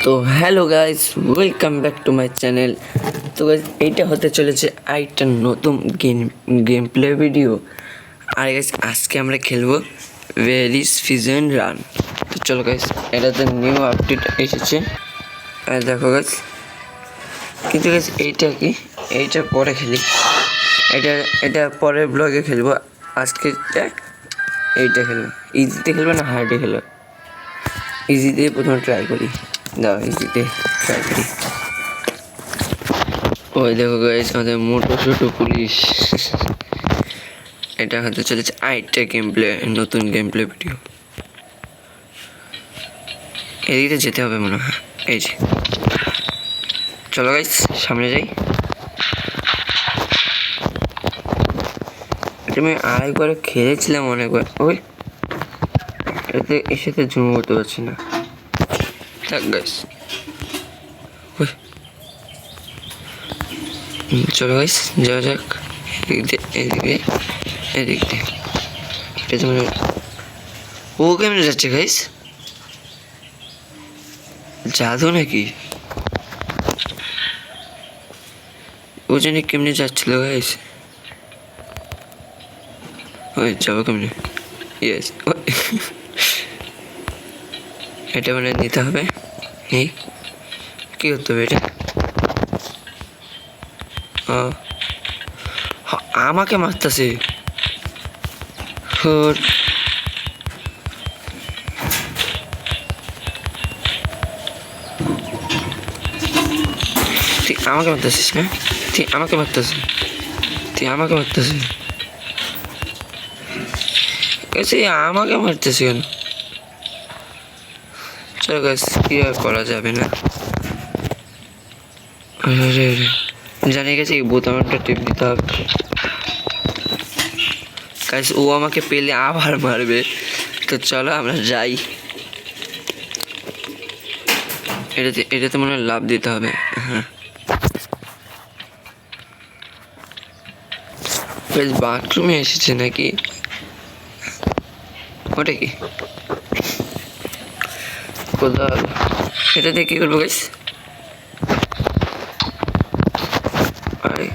তো hello guys, welcome back to my channel. তো guys, এইটা হতে চলেছে আরেকটা নতুন গেম প্লে ভিডিও। আর গাইস, আজকে আমরা খেলবো ভেরিস ফিজন রান। তো চলো গাইস, এটাতে নিউ আপডেট এসেছে। আর দেখো গাইস, কিন্তু গাইস এইটা কি, এইটা পরে খেলি, এটা পরের ব্লগে খেলবো। আজকে এইটা খেলবো। ইজিতে খেলবো না হার্ডে খেলবো? ইজিতে প্রথমে ট্রাই করি। দাও ইজিতে ট্রাই করি। ওই দেখো গাইস, আমাদের মোটো ছোটো পুলিশ। এটা হতে চলেছে আরেকটা গেম প্লে, নতুন গেম প্লে ভিডিও। এদিকে যেতে হবে মনে হয়। এই যে চলো গাইস, সামনে যাই। আমি আরেকবার খেলেছিলাম অনেকবার। ওই এতে এর সাথে জুম করতে পারছি না। থাক গাইস, চলো গাইস যাওয়া যাক। এদিক দিয়ে এটা তো ও কেমনে যাচ্ছে গাইস? জাদু নাকি? ও জানি কেমনে যাচ্ছিল গাইস। ওই যাবো কেমনে? ইয়েস, এটা মানে নিতে হবে। এই কি করতে হবে এটা? আমাকে মারতেছে। তুই আমাকে মারতেছিস না? তুই আমাকে মারতেছিস আমাকে মারতেছি কেন? চলো গাছ, কি আর করা যাবে না। জানি গেছে এই বোতামটা টিপ দিতে হবে। গাইস, ও আমাকে পেলে আবার মারবে। তো চলো আমরা যাই। এটাতে মনে হয় লাভ দিতে হবে। হ্যাঁ, বাথরুমে এসেছে নাকি? ওটা কি? কোথাও এটা দিয়ে কি করবো গাইস? আরে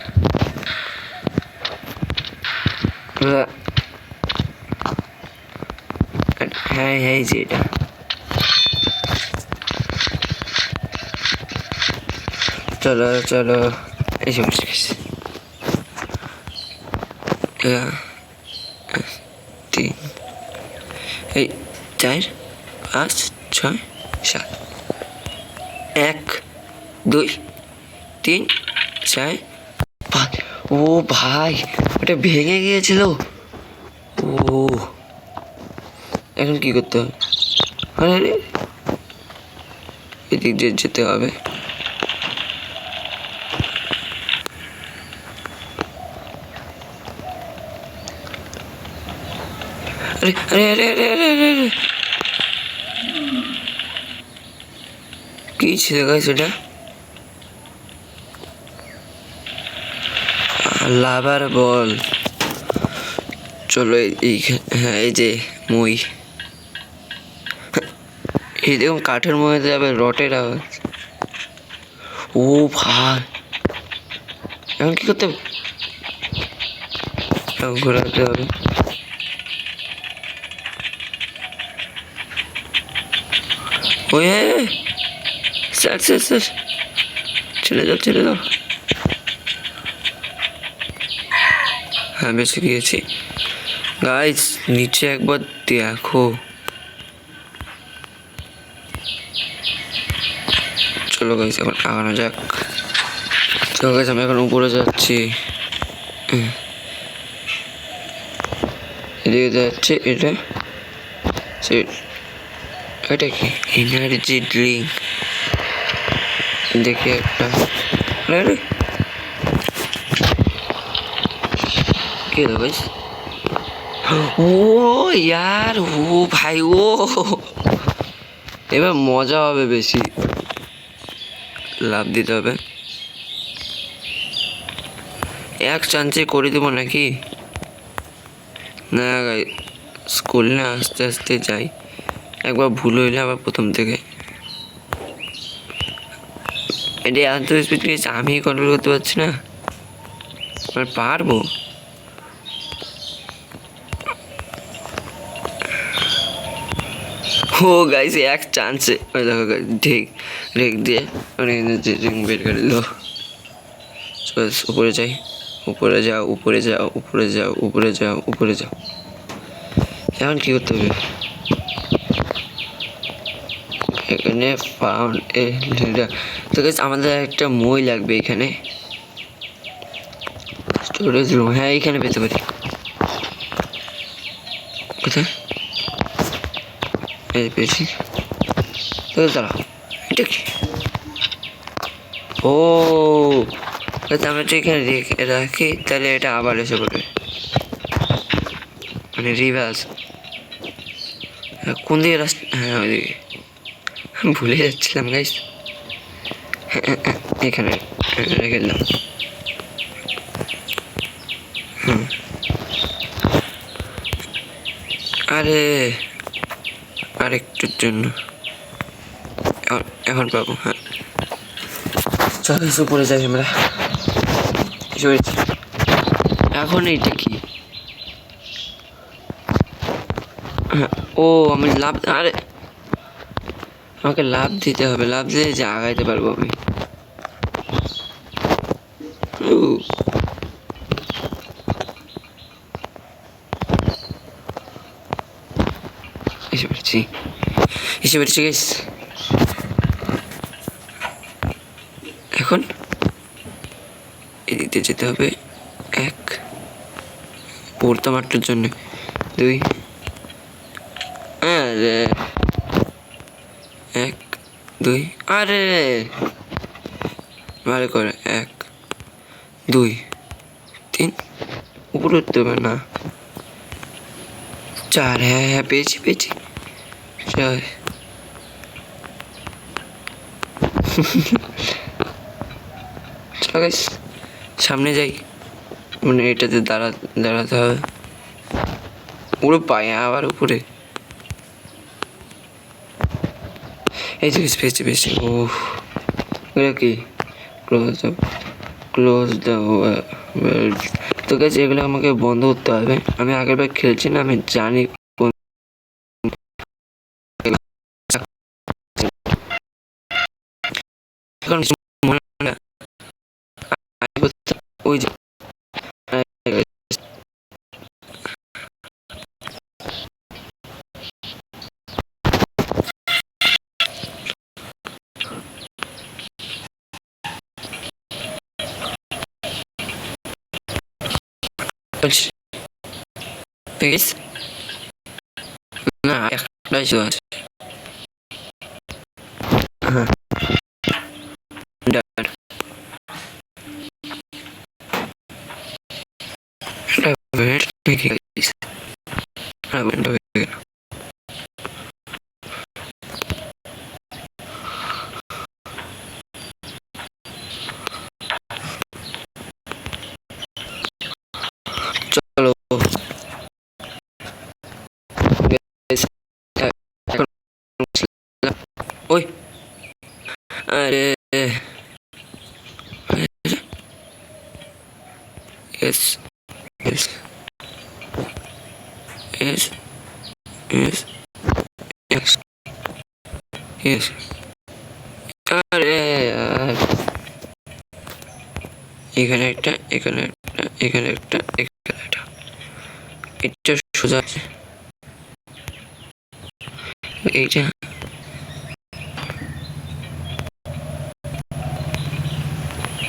হ্যাঁ হ্যাঁ, যে এটা চলো চলো এসে বসে গেছি। 3 এই 4 5 6 7 1 2 3 4 5। ও ভাই, ওটা ভেঙে গিয়েছিল। ও এখন কি করতে হবে? আরে এদিক দিয়ে যেতে হবে। আরে আরে আরে আরে আরে আরে কি ছিল গাইস ওটা? লাভার বল। চলো এই, হ্যাঁ এই যে মই, এই দেখুন কাঠের মধ্যে যাবে রটের আওয়াজ। ও ভাই, এখন কি করতে হবে? ঘোরাতে হবে। ওই স্যার স্যার স্যার, ছেড়ে যাও। হ্যাঁ, বেঁচে গিয়েছি গাইস। নিচে একবার দেখো। চলো গাইস, এখন আগানো যাক। চলো গাইস, আমি এখন উপরে যাচ্ছি। এদিকে যাচ্ছে এটা কি? এনার্জি ড্রিঙ্ক দেখি একটা। আরে কি হলো গাইস? ও ইয়ার, ও ভাই, ও এবার মজা হবে, বেশি লাভ দিতে হবে। এক চান্সে করে দেবো নাকি? না গাই, স্কুল না আস্তে আস্তে যাই। একবার ভুল হইলে আবার প্রথম থেকে। এটা এত স্পিড গেছে আমি কন্ট্রোল করতে পারছি না। আর পারবো? ও গাইস এক চান্সে দেখো ঠিক রেক দিয়ে বের করে দিল। উপরে যাই, উপরে যাও, উপরে যাও, উপরে যাও, উপরে যাও, উপরে যাও। এখন কি করতে হবে? এখানে ফাউন্ড এ লিডার। তো গাইস আমাদের একটা মই লাগবে এখানে। স্টোরেজ রুম, হ্যাঁ এখানে পেতে পারি। কোথায়? এই পেয়েছি। তো দাঁড়াও, এটা কি? ও আমরা তো এখানে রাখি, তাহলে এটা আবার এসে পড়বে, মানে রিভার্স। কোন দিকে রাস্তা? হ্যাঁ ওইদিকে, ভুলে যাচ্ছিলাম গাইস। এখানে রেখে দিলাম। আরে আরেকটুর জন্য এখন পাবো। হ্যাঁ চল উপরে যাই আমরা। এখন এইটা কি? ও আমি লাভ, আরে আমাকে লাভ দিতে হবে, লাভ দিয়ে যে আগাইতে পারবো আমি। এসে পেরেছি, এসে পেরেছি গাইস। এখন এদিকে যেতে হবে। এক পড়তাম আটটার জন্য, দুই, আরে এক দুই, আরে ভালো করে, এক দুই তিন, উপরে উঠতে হবে না, চার, হ্যাঁ হ্যাঁ পেয়েছি পেয়েছি, চার। সামনে যাই, মানে এটাতে দাঁড়াতে হবে। পুরো পায়ে আবার উপরে। এই যে পেয়েছি পেয়েছি। ও এটা কি? Close the world. তো গাইস এগুলো আমাকে বন্ধ করতে হবে। আমি আগের বার খেলছি না, আমি জানি ওই যে না একটাই আছে। হ্যাঁ চলো ওই, আরে yes yes yes yes yes yes, আরে এখানে একটা, এখানে একটা, এখানে একটা, এখানে একটা, এটা সোজা আছে এইটা।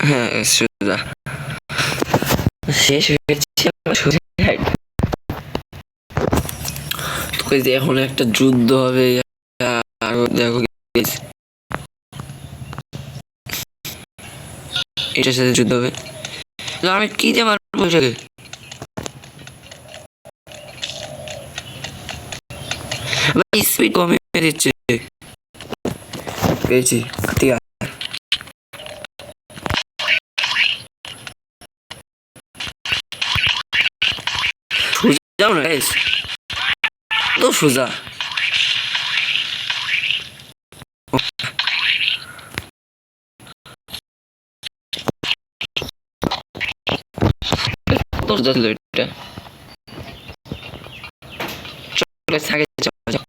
হ্যাঁ সোজা শেষ হয়েছে। তোকে যে এখন একটা যুদ্ধ হবে, দেখো এটার সাথে যুদ্ধ হবে। আমি কি যে মারবো এটাকে? স্পিড কমিয়ে দিচ্ছে। পেয়েছি, ঠিক আছে। সোজা না গাইস, তো সোজা। কত ছিল এটা? চলো আগে যাওয়া যাক।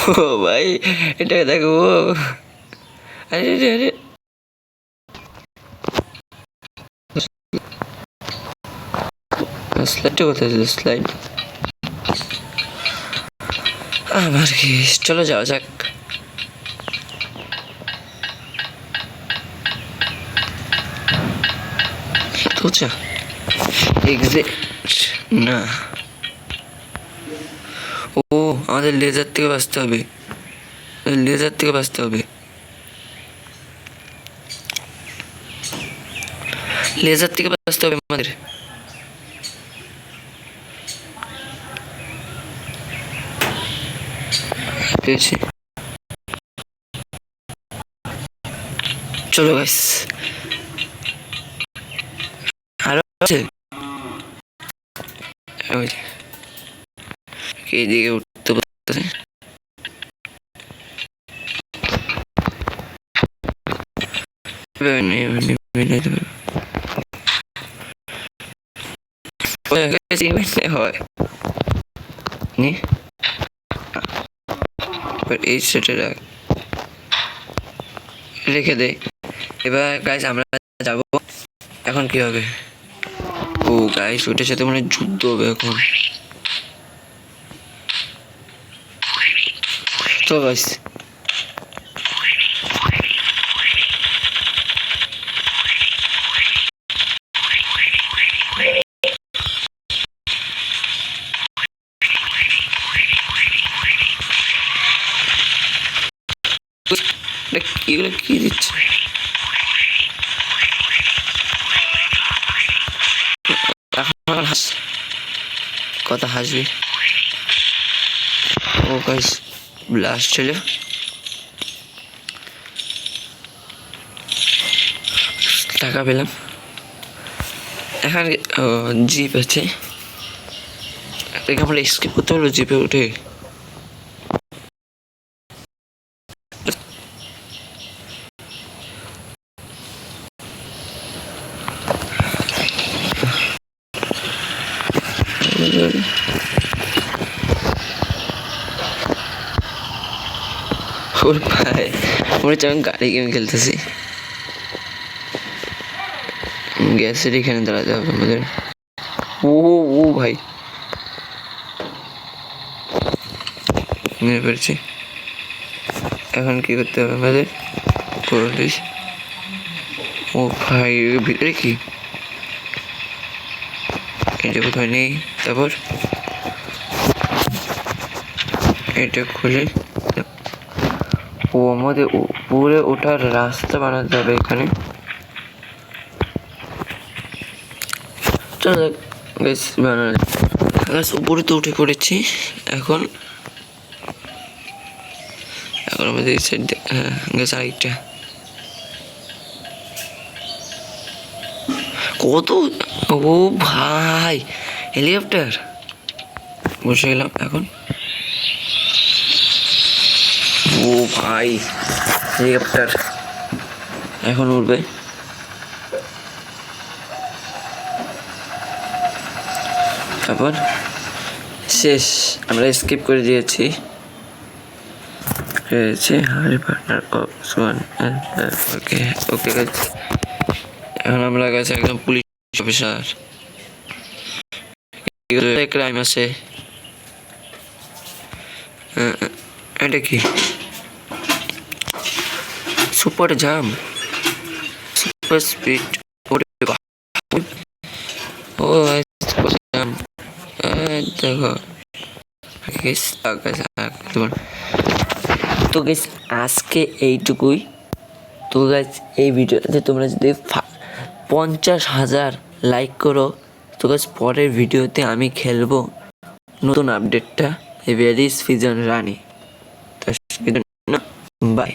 ও ভাই, এটা দেখো। আরে আরে আরে, স্লাইডটা কোথায় ছিল? স্লাইড আমার কি, চলো যাওয়া যাক। এক্সিট না, ও আমাদের লেজার থেকে বাঁচতে হবে, লেজার থেকে বাঁচতে হবে, লেজার থেকে বাঁচতে হবে আমাদের। পেয়েছি, চলো গাইস। আরো আছে, এইদিকে উঠতে পারতেছে। হয় নি, এই সেটে রেখে দে। এবার গাইস আমরা যাব, এখন কি হবে? ও গাইস, ওটার সাথে মানে যুদ্ধ হবে এখন। তো গাইস এগুলো কি দিচ্ছে? কথা হাসবি। ও গাইস, ব্লাস্ট ছিল, টাকা পেলাম। এখন জিপ আছে, আমরা স্কিপ করতে পারবো জিপে উঠে। ওর ভাই, মনে হচ্ছে আমি গাড়ি গেম খেলতেছি। গ্যাসের এখানে দাঁড়াতে হবে আমাদের। ও ও ভাই, মেরে পেরেছি। এখন কি করতে হবে আমাদের? ও ভাই, ভিতরে কি? এটা কোথায় নেই। তারপর এটা খুলে, ও আমাদের উপরে ওঠার রাস্তা বানাতে হবে এখানে। চলো বেশ বানানো, গাছ উপরে তো উঠে পড়েছি। এখন এখন আমাদের এই সাইড, হ্যাঁ গাছ আরেকটা। কত, ও ভাই হেলিকপ্টার, বসে গেলাম এখন। ও ভাই হেলিকপ্টার এখন উঠবে। তারপর শেষ, আমরা স্কিপ করে দিয়েছি। ওকে ওকে, এখন আমরা গেছি একদম পুলিশ অফিসার। ক্রাইম আছে, এটা কি? সুপার জাম, সুপার স্পিড, ও জাম। দেখো তো গাইস আজকে এইটুকুই। তো গাইস এই ভিডিওতে তোমরা যদি 50,000 লাইক করো, তো গাইস পরের ভিডিওতে আমি খেলবো নতুন আপডেটটা, ভেরিস ফিজন রানি। তো বাই।